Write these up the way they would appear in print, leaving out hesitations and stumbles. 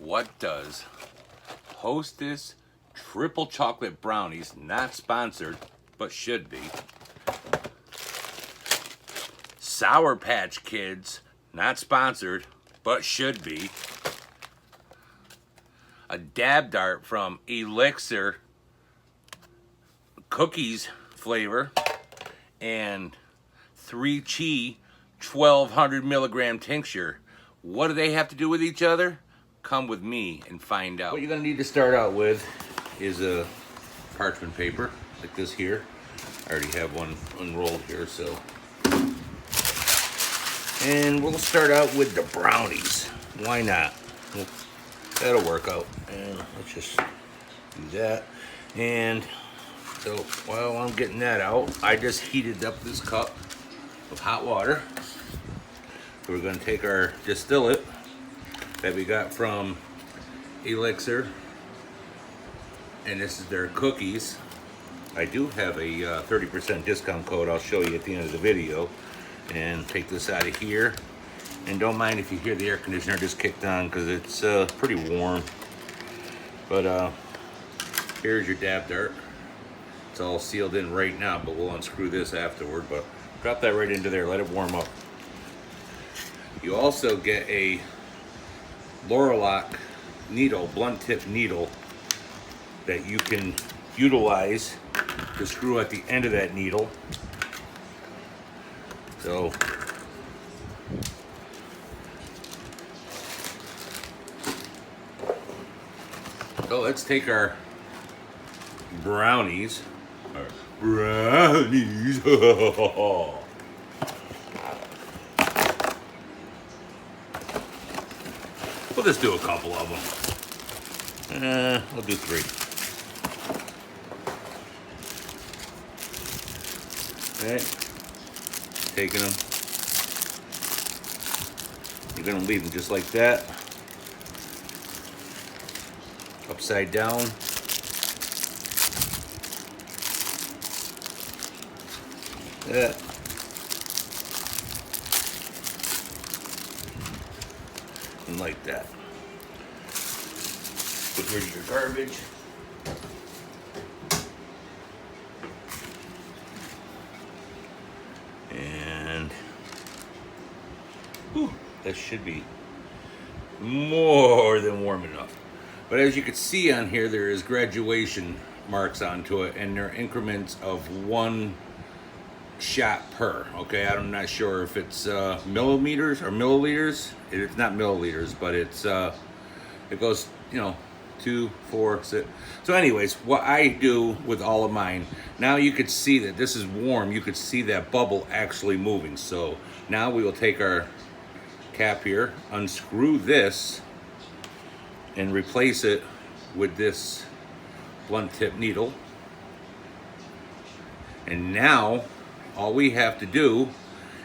what does Hostess triple chocolate brownies, not sponsored, but should be, Sour Patch Kids, not sponsored, but should be, a dab dart from Elyxr cookies flavor, and 3 Chi 1200 milligram tincture. What do they have to do with each other? Come with me and find out. What you're gonna need to start out with is a parchment paper like this here. I already have one unrolled here, so. And we'll start out with the brownies. Why not? Well, that'll work out. And let's just do that. And so while I'm getting that out, I just heated up this cup of hot water. So we're gonna take our distillate that we got from Elyxr, and this is their cookies. I do have a 30% discount code I'll show you at the end of the video. And take this out of here. And don't mind if you hear the air conditioner just kicked on because it's pretty warm. But here's your dab dart. It's all sealed in right now, but we'll unscrew this afterward. But drop that right into there, let it warm up. You also get a Lorolock needle, blunt tip needle, that you can utilize to screw at the end of that needle. So let's take our brownies. We'll just do a couple of them. We'll do 3. All right. Taking them. You're gonna leave them just like that. Upside down. That. And like that. Put rid of your garbage. And whew, that should be more than warm enough. But as you can see on here, there is graduation marks onto it, and they're increments of 1 shot per. Okay, I'm not sure if it's millimeters or milliliters. It's not milliliters, but it's it goes, 2, 4, 6. So anyways, what I do with all of mine, now you could see that this is warm. You could see that bubble actually moving. So now we will take our cap here, unscrew this, and replace it with this blunt tip needle. And now all we have to do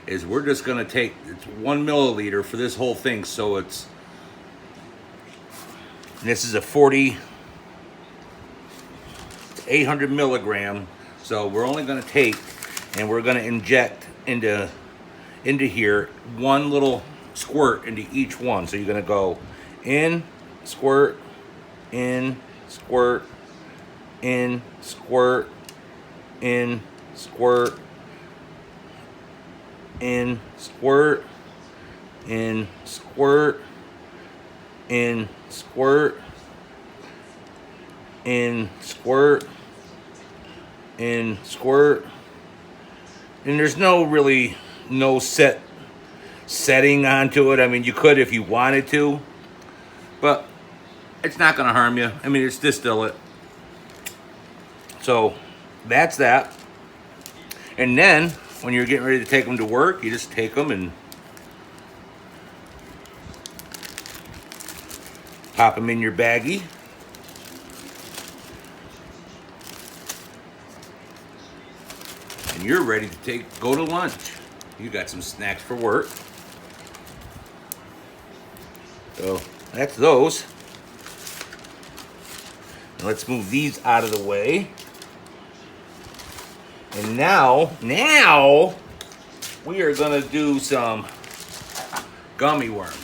is we're just gonna take, it's 1 milliliter for this whole thing. So it's, this is a 800 milligram. So we're only gonna take, and we're gonna inject into here 1 little squirt into each one. So you're gonna go in, squirt, in, squirt, in, squirt, in, squirt, in, squirt, in, squirt, in, squirt, in, squirt, in, squirt. And there's no setting onto it. I mean, you could if you wanted to, but it's not going to harm you. I mean, it's distillate. So that's that. And then when you're getting ready to take them to work, you just take them and pop them in your baggie. And you're ready to go to lunch. You got some snacks for work. So that's those. And let's move these out of the way. And now we are gonna do some gummy worms.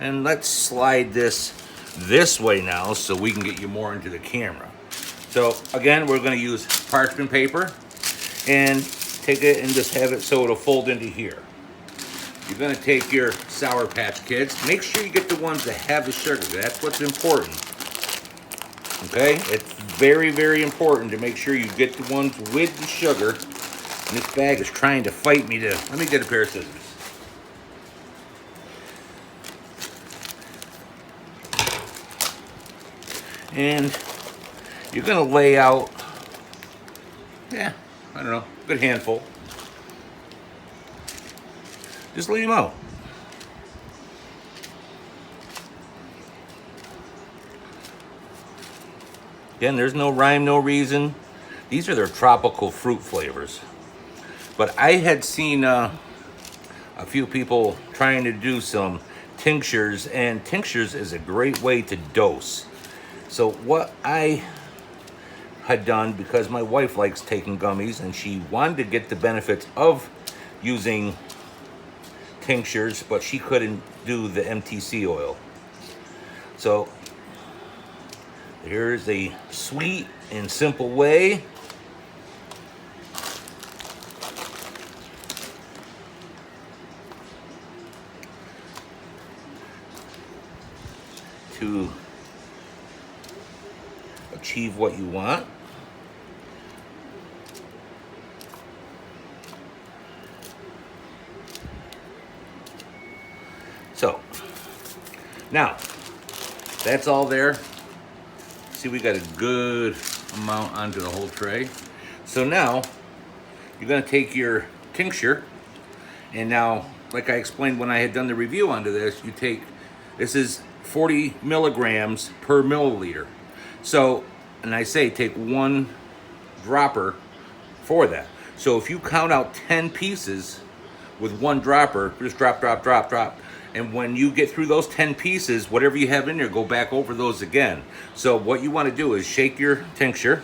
And let's slide this this way now so we can get you more into the camera. So again, we're going to use parchment paper and take it and just have it so it'll fold into here. You're going to take your Sour Patch Kids. Make sure you get the ones that have the sugar. That's what's important. Okay? It's very, very important to make sure you get the ones with the sugar. And this bag is trying to fight me to... Let me get a pair of scissors. And you're going to lay out, I don't know, a good handful. Just lay them out. Again, there's no rhyme, no reason. These are their tropical fruit flavors. But I had seen a few people trying to do some tinctures, and tinctures is a great way to dose. So what I had done, because my wife likes taking gummies and she wanted to get the benefits of using tinctures, but she couldn't do the MTC oil. So here's a sweet and simple way to achieve what you want. So now that's all there. See, we got a good amount onto the whole tray. So now you're going to take your tincture, and now, like I explained when I had done the review onto this, you take, this is 40 milligrams per milliliter. So, and I say take one dropper for that. So if you count out 10 pieces with one dropper, just drop, drop, drop, drop. And when you get through those 10 pieces, whatever you have in there, go back over those again. So what you want to do is shake your tincture.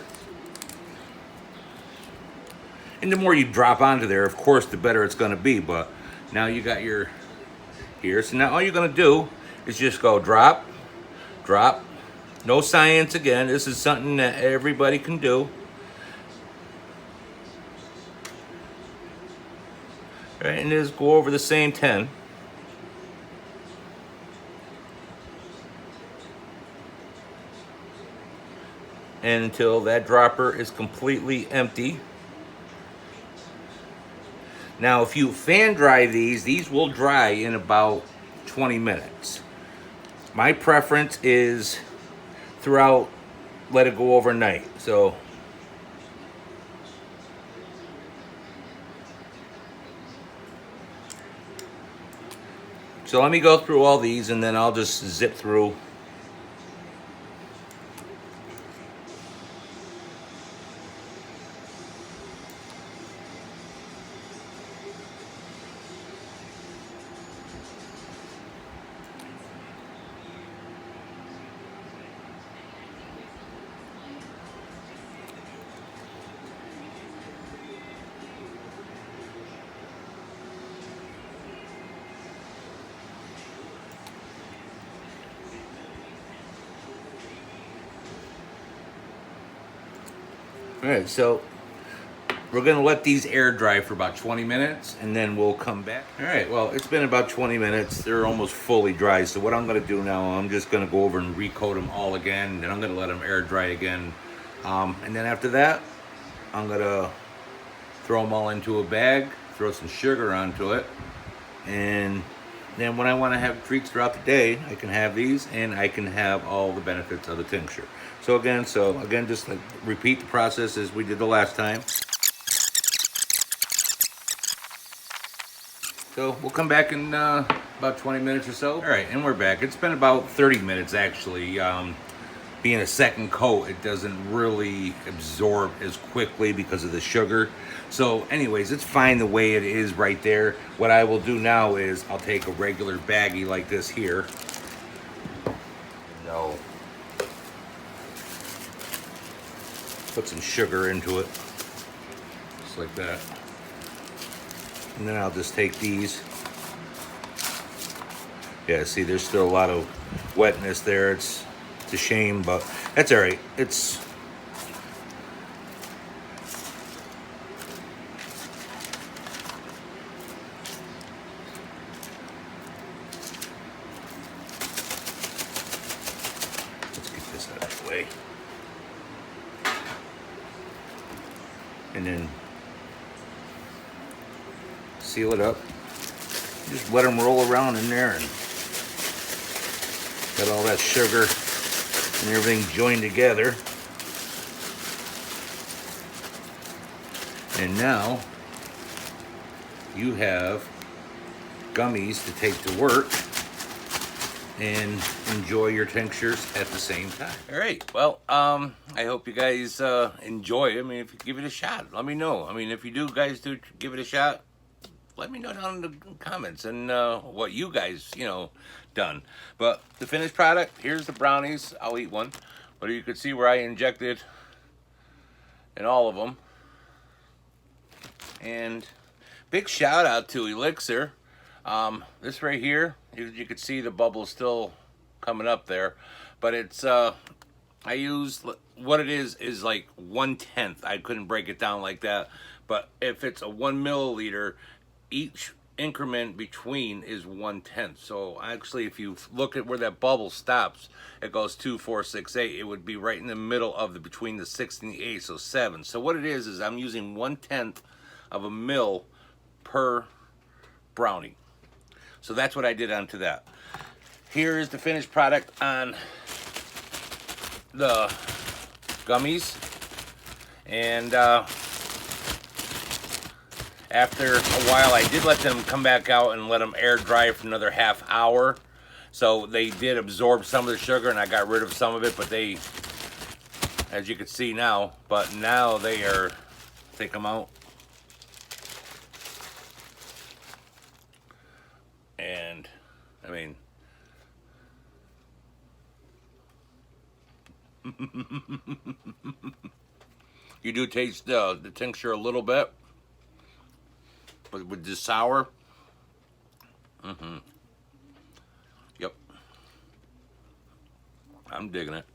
And the more you drop onto there, of course, the better it's going to be. But now you got your here. So now all you're going to do is just go drop, drop. No science again. This is something that everybody can do. Right, and just go over the same 10. And until that dropper is completely empty. Now, if you fan dry these will dry in about 20 minutes. My preference is throughout, let it go overnight. So let me go through all these and then I'll just zip through. All right, so we're gonna let these air dry for about 20 minutes and then we'll come back. All right, well, it's been about 20 minutes. They're almost fully dry. So what I'm gonna do now, I'm just gonna go over and recoat them all again, and I'm gonna let them air dry again. And then after that, I'm gonna throw them all into a bag, throw some sugar onto it, and then when I wanna have treats throughout the day, I can have these and I can have all the benefits of the tincture. So again, just like repeat the process as we did the last time. So we'll come back in about 20 minutes or so. All right, and we're back. It's been about 30 minutes actually. Being a second coat, it doesn't really absorb as quickly because of the sugar. So anyways, it's fine the way it is right there. What I will do now is I'll take a regular baggie like this here. Put some sugar into it, just like that. And then I'll just take these. Yeah, see, there's still a lot of wetness there. It's It's a shame, but that's all right. It's let's get this out of the way, and then seal it up. Just let them roll around in there, and got all that sugar and everything joined together. And now you have gummies to take to work and enjoy your tinctures at the same time. All right, well, I hope you guys enjoy it. I mean, if you give it a shot, let me know. I mean, if you do, guys, do give it a shot, let me know down in the comments and what you guys, done. But the finished product, here's the brownies. I'll eat one. But you can see where I injected in all of them. And big shout out to Elyxr. This right here, you can see the bubble still coming up there. But it's, I use, what it is like 1/10. I couldn't break it down like that. But if it's a 1 milliliter, each increment between is 1/10. So actually, if you look at where that bubble stops, it goes 2, 4, 6, 8. It would be right in the middle of the between the 6 and the 8, so 7. So what it is I'm using 1/10 of a mil per brownie. So that's what I did onto that. Here is the finished product on the gummies, and after a while, I did let them come back out and let them air dry for another half hour. So they did absorb some of the sugar, and I got rid of some of it, but they, as you can see now, but now they are, take them out. And, I mean, you do taste the tincture a little bit. But with the sour, yep, I'm digging it.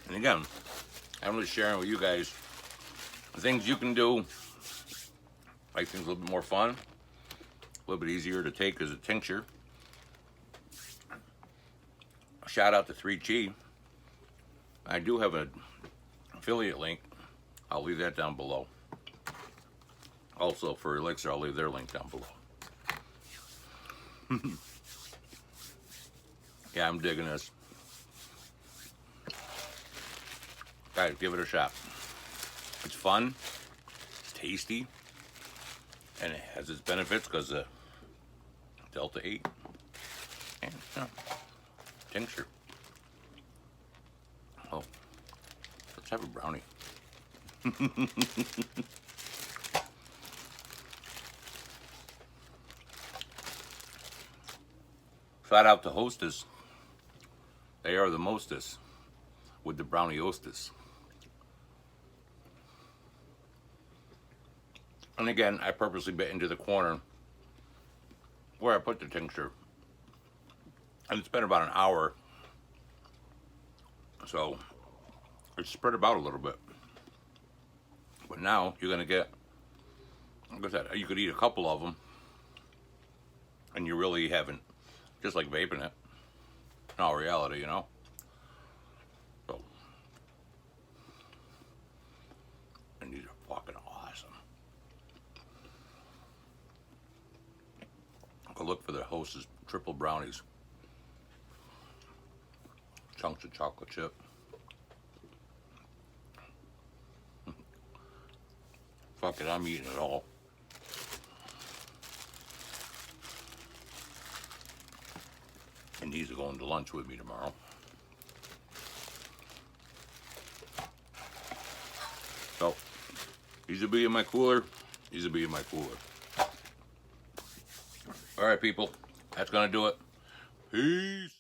And again, I'm just sharing with you guys the things you can do, make things a little bit more fun. A little bit easier to take as a tincture. Shout out to 3G. I do have an affiliate link. I'll leave that down below. Also for Elyxr, I'll leave their link down below. Yeah, I'm digging this. Guys, give it a shot. It's fun, it's tasty, and it has its benefits because Delta 8 and tincture. Oh, let's have a brownie. Shout out to Hostess. They are the mostest with the brownie hostess. And again, I purposely bit into the corner where I put the tincture. And it's been about an hour. So it's spread about a little bit. But now you're gonna get, like I said, you could eat a couple of them and you really haven't, just like vaping it, in all reality, So and these are fucking awesome. Go look for the Hostess triple brownies. Chunks of chocolate chip. Fuck it, I'm eating it all. And these are going to lunch with me tomorrow. So, these will be in my cooler. These will be in my cooler. All right, people. That's going to do it. Peace.